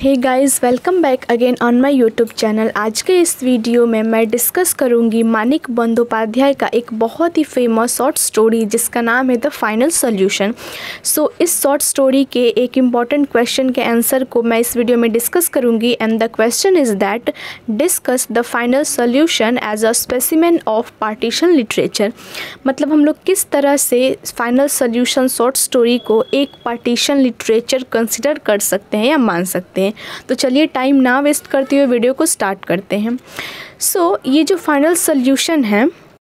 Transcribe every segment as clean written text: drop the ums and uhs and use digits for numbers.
Hey guys, welcome back again on my YouTube channel. आज के इस वीडियो में मैं डिस्कस करूंगी मानिक बंदोपाध्याय का एक बहुत ही फेमस शॉर्ट स्टोरी जिसका नाम है द फाइनल सॉल्यूशन। सो इस शॉर्ट स्टोरी के एक इम्पॉर्टेंट क्वेश्चन के आंसर को मैं इस वीडियो में डिस्कस करूंगी and the question is that discuss the final solution as a specimen of partition literature. मतलब हम लोग किस तरह से फाइनल सॉल्यूशन शॉर्ट स्टोरी को एक पार्टीशन लिटरेचर कंसिडर कर सकते हैं या मान सकते हैं। तो चलिए टाइम ना वेस्ट करते हुए वीडियो को स्टार्ट करते हैं। ये जो फाइनल सॉल्यूशन है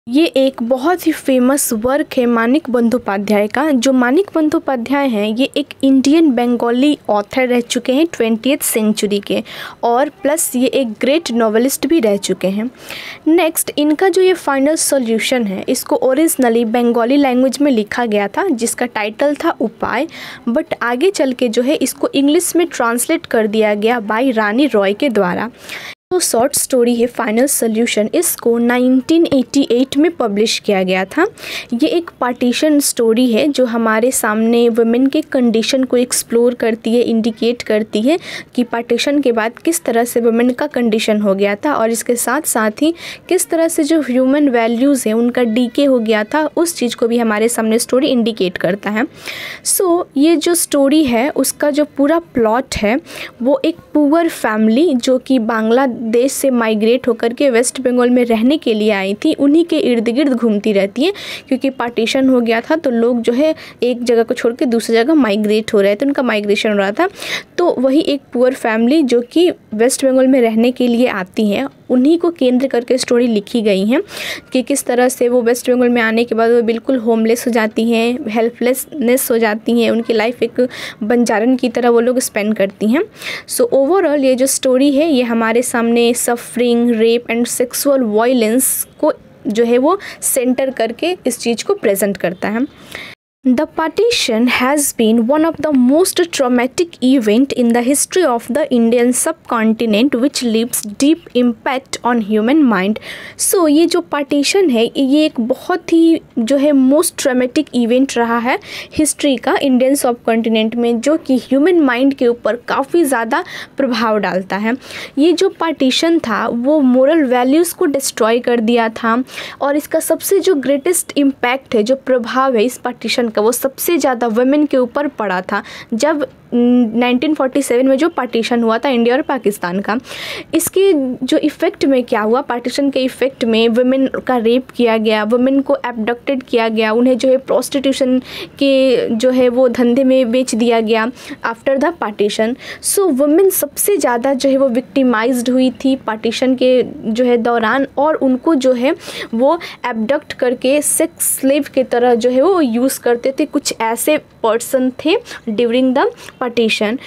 ये एक बहुत ही फेमस वर्क है मानिक बंदोपाध्याय का। जो मानिक बंदोपाध्याय हैं ये एक इंडियन बंगाली ऑथर रह चुके हैं 20th सेंचुरी के, और प्लस ये एक ग्रेट नॉवेलिस्ट भी रह चुके हैं। नेक्स्ट, इनका जो ये फाइनल सॉल्यूशन है इसको ओरिजिनली बंगाली लैंग्वेज में लिखा गया था जिसका टाइटल था उपाय, बट आगे चल के जो है इसको इंग्लिश में ट्रांसलेट कर दिया गया बाय रानी रॉय के द्वारा। तो शॉर्ट स्टोरी है फाइनल सॉल्यूशन, इसको 1988 में पब्लिश किया गया था। ये एक पार्टीशन स्टोरी है जो हमारे सामने वुमेन के कंडीशन को एक्सप्लोर करती है, इंडिकेट करती है कि पार्टीशन के बाद किस तरह से वुमेन का कंडीशन हो गया था, और इसके साथ साथ ही किस तरह से जो ह्यूमन वैल्यूज़ हैं उनका डीके हो गया था, उस चीज़ को भी हमारे सामने स्टोरी इंडिकेट करता है। ये जो स्टोरी है उसका जो पूरा प्लॉट है वो एक पुअर फैमिली जो कि बांग्लादेश से माइग्रेट होकर के वेस्ट बंगाल में रहने के लिए आई थी, उन्हीं के इर्द गिर्द घूमती रहती है क्योंकि पार्टीशन हो गया था तो लोग जो है एक जगह को छोड़ के दूसरी जगह माइग्रेट हो रहे थे, उनका माइग्रेशन हो रहा था। तो वही एक पुअर फैमिली जो कि वेस्ट बंगाल में रहने के लिए आती हैं, उन्हीं को केंद्र करके स्टोरी लिखी गई है कि किस तरह से वो वेस्ट बंगाल में आने के बाद वो बिल्कुल होमलेस हो जाती हैं, हेल्पलेसनेस हो जाती हैं, उनकी लाइफ एक बंजारन की तरह वो लोग स्पेंड करती हैं। ओवरऑल ये जो स्टोरी है ये हमारे सामने suffering, rape and sexual violence को जो है वो सेंटर करके इस चीज़ को प्रेजेंट करता है। The partition has been one of the most traumatic event in the history of the Indian subcontinent which leaves deep impact on human mind. ये जो पार्टीशन है ये एक बहुत ही जो है मोस्ट ट्रॉमेटिक इवेंट रहा है हिस्ट्री का इंडियन सबकॉन्टिनेंट में, जो कि ह्यूमन माइंड के ऊपर काफ़ी ज़्यादा प्रभाव डालता है। ये जो पार्टीशन था वो मोरल वैल्यूज़ को डिस्ट्रॉय कर दिया था, और इसका सबसे जो ग्रेटेस्ट इम्पैक्ट है, जो प्रभाव है इस पार्टीशन का, वो सबसे ज़्यादा वुमेन के ऊपर पड़ा था जब 1947 में जो पार्टीशन हुआ था इंडिया और पाकिस्तान का। इसके जो इफ़ेक्ट में क्या हुआ, पार्टीशन के इफ़ेक्ट में वुमेन का रेप किया गया, वुमेन को एब्डक्टेड किया गया, उन्हें जो है प्रोस्टिट्यूशन के जो है वो धंधे में बेच दिया गया आफ्टर द पार्टीशन। वुमेन सबसे ज़्यादा जो है वो विक्टिमाइज्ड हुई थी पार्टीशन के जो है दौरान, और उनको जो है वो एब्डक्ट करके सेक्स स्लेव की तरह जो है वो यूज़ करते थे। कुछ ऐसे पर्सन थे during the partition.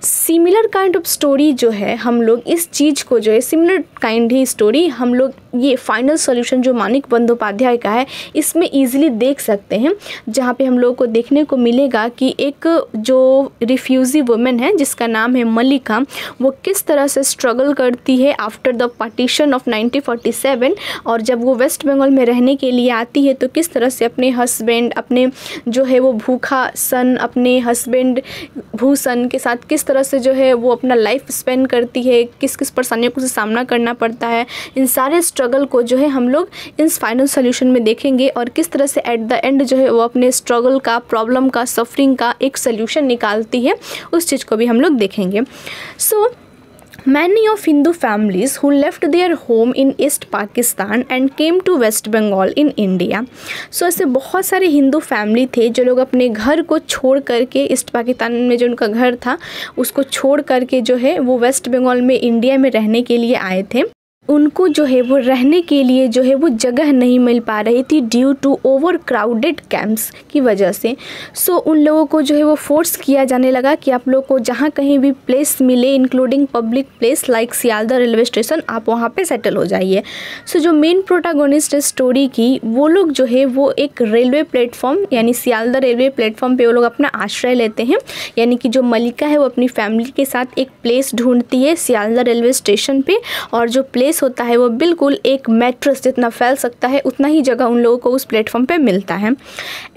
Similar kind of story जो है हम लोग इस चीज़ को जो है सिमिलर काइंड ही स्टोरी हम लोग ये फाइनल सॉल्यूशन जो मानिक बंदोपाध्याय का है इसमें ईजिली देख सकते हैं, जहाँ पे हम लोग को देखने को मिलेगा कि एक जो रिफ्यूजी वुमेन है जिसका नाम है मलिका, वो किस तरह से स्ट्रगल करती है आफ्टर द पार्टीशन ऑफ 1947, और जब वो वेस्ट बंगाल में रहने के लिए आती है तो किस तरह से अपने हस्बैंड, अपने जो है वो भूखा सन, अपने हस्बैंड भूसन के साथ किस तरह से जो है वो अपना लाइफ स्पेंड करती है, किस किस परेशानियों को सामना करना पड़ता है। इन सारे स्ट्रगल को जो है हम लोग इस फाइनल सॉल्यूशन में देखेंगे, और किस तरह से एट द एंड जो है वो अपने स्ट्रगल का, प्रॉब्लम का, सफरिंग का एक सॉल्यूशन निकालती है, उस चीज़ को भी हम लोग देखेंगे। Many of Hindu families who left their home in East Pakistan and came to West Bengal in India. ऐसे बहुत सारे हिंदू फैमिली थे जो लोग अपने घर को छोड़ करके, ईस्ट पाकिस्तान में जो उनका घर था उसको छोड़ करके जो है वो वेस्ट बंगाल में इंडिया में रहने के लिए आए थे। उनको जो है वो रहने के लिए जो है वो जगह नहीं मिल पा रही थी due to overcrowded camps की वजह से। उन लोगों को जो है वो फोर्स किया जाने लगा कि आप लोग को जहाँ कहीं भी प्लेस मिले, including public place like Sealdah railway station, आप वहाँ पे सेटल हो जाइए। जो मेन प्रोटागोनिस्ट स्टोरी की वो लोग जो है वो एक रेलवे प्लेटफॉर्म यानी सियालदह रेलवे प्लेटफॉर्म पे वो लोग अपना आश्रय लेते हैं, यानी कि जो मलिका है वो अपनी फैमिली के साथ एक प्लेस ढूंढती है सियालदह रेलवे स्टेशन पे, और जो प्लेस स्पेस होता है वो बिल्कुल एक मैट्रेस जितना फैल सकता है उतना ही जगह उन लोगों को उस प्लेटफॉर्म पे मिलता है।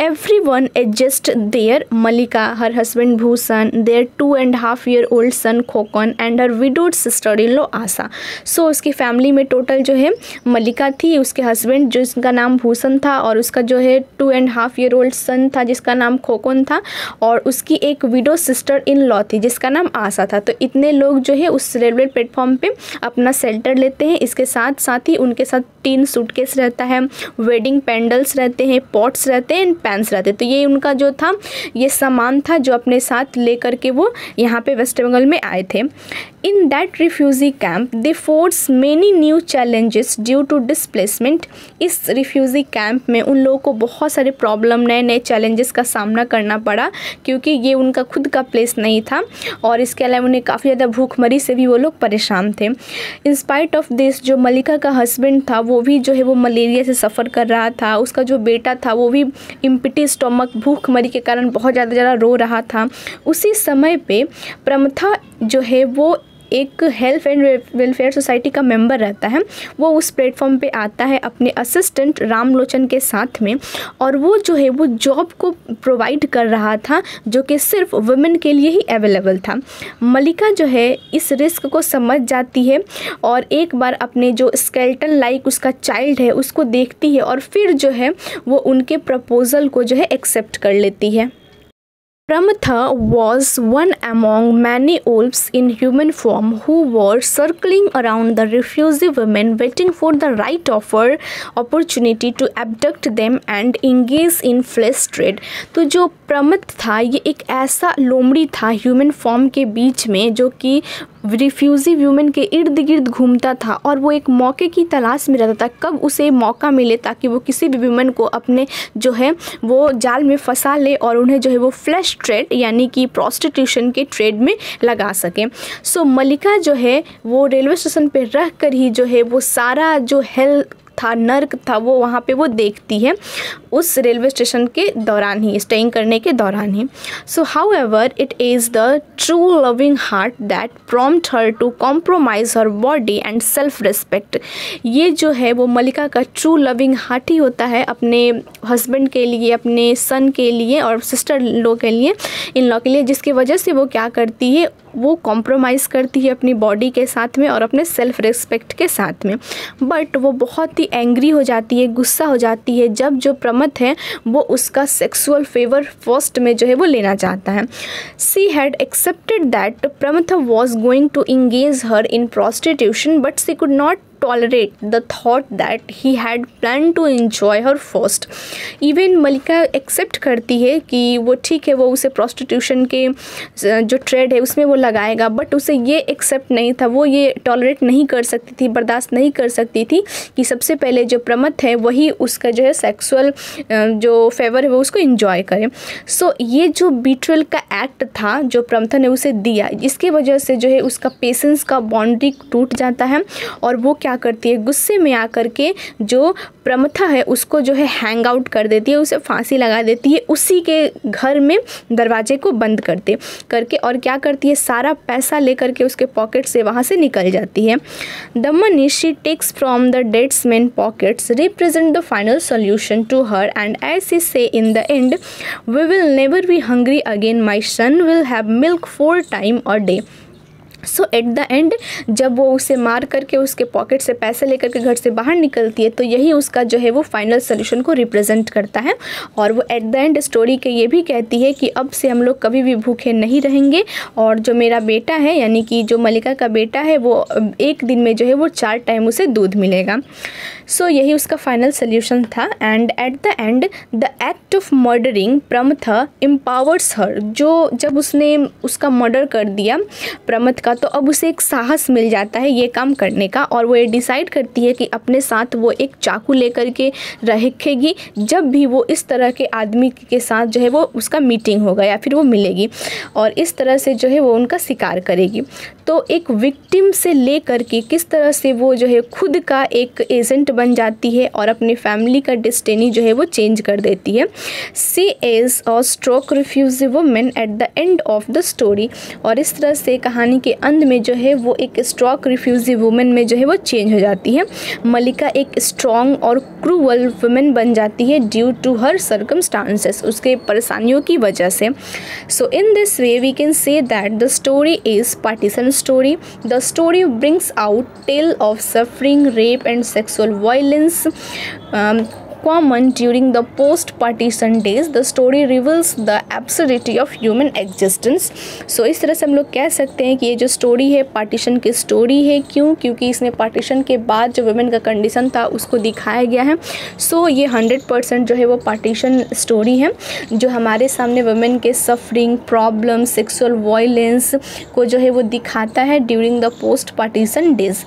Everyone adjust there, Mallika, her husband Bhushan, their 2.5-year-old son Khokan and her widowed sister in law Asha. So उसकी फैमिली में टोटल जो है मलिका थी, उसके हस्बैंड जिसका नाम भूषण था और उसका जो है 2.5-year-old सन था जिसका नाम खोकन था, और उसकी एक विडो सिस्टर इन लॉ थी जिसका नाम आशा था। तो इतने लोग जो है उस रेलवे प्लेटफॉर्म पे अपना शेल्टर लेते हैं। इसके साथ साथ ही उनके साथ 3 सूटकेस रहता है, वेडिंग पेंडल्स रहते हैं, पॉट्स रहते हैं एंड पैंस रहते हैं। तो ये उनका जो था ये सामान था जो अपने साथ लेकर के वो यहाँ पे वेस्ट बंगाल में आए थे। In that refugee camp they फोर्स many new challenges due to displacement. इस रिफ्यूजी कैंप में उन लोगों को बहुत सारे प्रॉब्लम, नए नए चैलेंजेस का सामना करना पड़ा क्योंकि ये उनका खुद का प्लेस नहीं था, और इसके अलावा उन्हें काफ़ी ज़्यादा भूखमरी से भी वो लोग परेशान थे। इन स्पाइट ऑफ दिस, जो मलिका का हस्बैंड था वो भी जो है वो मलेरिया से सफ़र कर रहा था। उसका जो बेटा था वो भी इम्पिटी स्टोमक, भूखमरी के कारण बहुत ज़्यादा रो रहा था। उसी समय पे प्रमथा जो है वो एक हेल्थ एंड वेलफेयर सोसाइटी का मेंबर रहता है। वो उस प्लेटफॉर्म पे आता है अपने असिस्टेंट रामलोचन के साथ में, और वो जो है वो जॉब को प्रोवाइड कर रहा था जो कि सिर्फ वुमेन के लिए ही अवेलेबल था। मलिका जो है इस रिस्क को समझ जाती है और एक बार अपने जो स्केल्टन लाइक उसका चाइल्ड है उसको देखती है, और फिर जो है वो उनके प्रपोज़ल को जो है एक्सेप्ट कर लेती है। Pramatha was one among many wolves in human form who were circling around the refugee women waiting for the right opportunity to abduct them and engage in flesh trade। तो जो प्रमथ था ये एक ऐसा लोमड़ी था ह्यूमन फॉर्म के बीच में जो कि रिफ्यूजी व्यूमेन के इर्द गिर्द घूमता था, और वो एक मौके की तलाश में रहता था कब उसे मौका मिले ताकि वो किसी भी व्यूमेन को अपने जो है वो जाल में फंसा ले और उन्हें जो है वो फ्लैश ट्रेड यानी कि प्रोस्टिट्यूशन के ट्रेड में लगा सके। सो मलिका जो है वो रेलवे स्टेशन पे रह कर ही जो है वो सारा जो हेल था, नर्क था, वो वहाँ पे वो देखती है उस रेलवे स्टेशन के दौरान ही, स्टेइंग करने के दौरान ही। So however it is the true loving heart that prompt her to compromise her body and self respect. ये जो है वो मलिका का ट्रू लविंग हार्ट ही होता है अपने हस्बैंड के लिए, अपने सन के लिए और सिस्टर लो के लिए, इन लॉ के लिए, जिसकी वजह से वो क्या करती है, वो कॉम्प्रोमाइज़ करती है अपनी बॉडी के साथ में और अपने सेल्फ रिस्पेक्ट के साथ में। बट वो बहुत ही एंग्री हो जाती है, गुस्सा हो जाती है जब जो प्रमथ है वो उसका सेक्सुअल फेवर फर्स्ट में जो है वो लेना चाहता है। She had accepted that Pramath was going to engage her in prostitution but she could not tolerate the thought that he had planned to enjoy her first। Even Malika accept करती है कि वो ठीक है, वो उसे प्रोस्टिट्यूशन के जो ट्रेड है उसमें वो लगाएगा, बट उसे ये एक्सेप्ट नहीं था, वो ये टॉलरेट नहीं कर सकती थी, बर्दाश्त नहीं कर सकती थी कि सबसे पहले जो प्रमथ है वही उसका जो है सेक्सुअल जो फेवर है वो उसको इंजॉय करे। सो ये जो बीट्रेल का एक्ट था जो प्रमथा ने उसे दिया, इसके वजह से जो है उसका पेशेंस का बाउंड्री टूट जाता है और वो क्या करती है, गुस्से में आकर के जो प्रमथा है उसको जो है हैंग आउट कर देती है, उसे फांसी लगा देती है उसी के घर में, दरवाजे को बंद करके और क्या करती है, सारा पैसा लेकर के उसके पॉकेट से वहाँ से निकल जाती है। The money she takes from the dead's man pockets represent the final solution to her and as she say in the end we will never be hungry again, my son will have milk 4 times a day। So at the end जब वो उसे मार करके उसके pocket से पैसे लेकर के घर से बाहर निकलती है तो यही उसका जो है वो फाइनल सोल्यूशन को रिप्रेजेंट करता है। और वो एट द एंड स्टोरी के ये भी कहती है कि अब से हम लोग कभी भी भूखे नहीं रहेंगे, और जो मेरा बेटा है यानी कि जो मलिका का बेटा है वो एक दिन में जो है वो 4 टाइम उसे दूध मिलेगा। सो यही उसका फाइनल सोल्यूशन था। And at the end the act of murdering Pramatha empowers her. जो जब उसने उसका मर्डर कर दिया प्रमथ का तो अब उसे एक साहस मिल जाता है ये काम करने का, और वो ये डिसाइड करती है कि अपने साथ वो एक चाकू लेकर के रखेगी जब भी वो इस तरह के आदमी के साथ जो है वो उसका मीटिंग होगा या फिर वो मिलेगी, और इस तरह से जो है वो उनका शिकार करेगी। तो एक विक्टिम से ले करके किस तरह से वो जो है खुद का एक एजेंट बन जाती है और अपनी फैमिली का डेस्टिनी जो है वो चेंज कर देती है। She is a strong refugee women at the end of the story. और इस तरह से कहानी के अंत में जो है वो एक स्ट्रॉक रिफ्यूजी वुमेन में जो है वो चेंज हो जाती है। मलिका एक स्ट्रॉन्ग और क्रूअल वुमेन बन जाती है ड्यू टू हर सर्कमस्टांसेस, उसके परेशानियों की वजह से। So in this way we can say that the story is partition story. The story brings out tale of suffering, rape and sexual violence common during the post-partition days. The story reveals the absurdity of human existence. So इस तरह से हम लोग कह सकते हैं कि ये जो स्टोरी है पार्टीशन की स्टोरी है। क्यों? क्योंकि इसमें पार्टीशन के बाद जो वुमेन का कंडीशन था उसको दिखाया गया है। सो ये 100% जो है वो पार्टीशन स्टोरी है जो हमारे सामने वुमेन के सफरिंग, प्रॉब्लम, सेक्सुअल वायलेंस को जो है वो दिखाता है during the post partition days.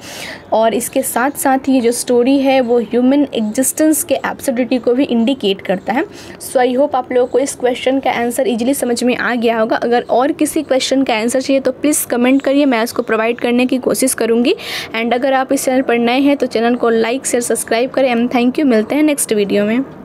और इसके साथ साथ ये जो स्टोरी है वो ह्यूमन एग्जिस्टेंस के एब्सर्डिटी को भी इंडिकेट करता है। सो आई होप आप लोगों को इस क्वेश्चन का आंसर इजीली समझ में आ गया होगा। अगर और किसी क्वेश्चन का आंसर चाहिए तो प्लीज़ कमेंट करिए, मैं उसको प्रोवाइड करने की कोशिश करूँगी। एंड अगर आप इस चैनल पर नए हैं तो चैनल को लाइक शेयर सब्सक्राइब करें। एंड थैंक यू, मिलते हैं नेक्स्ट वीडियो में।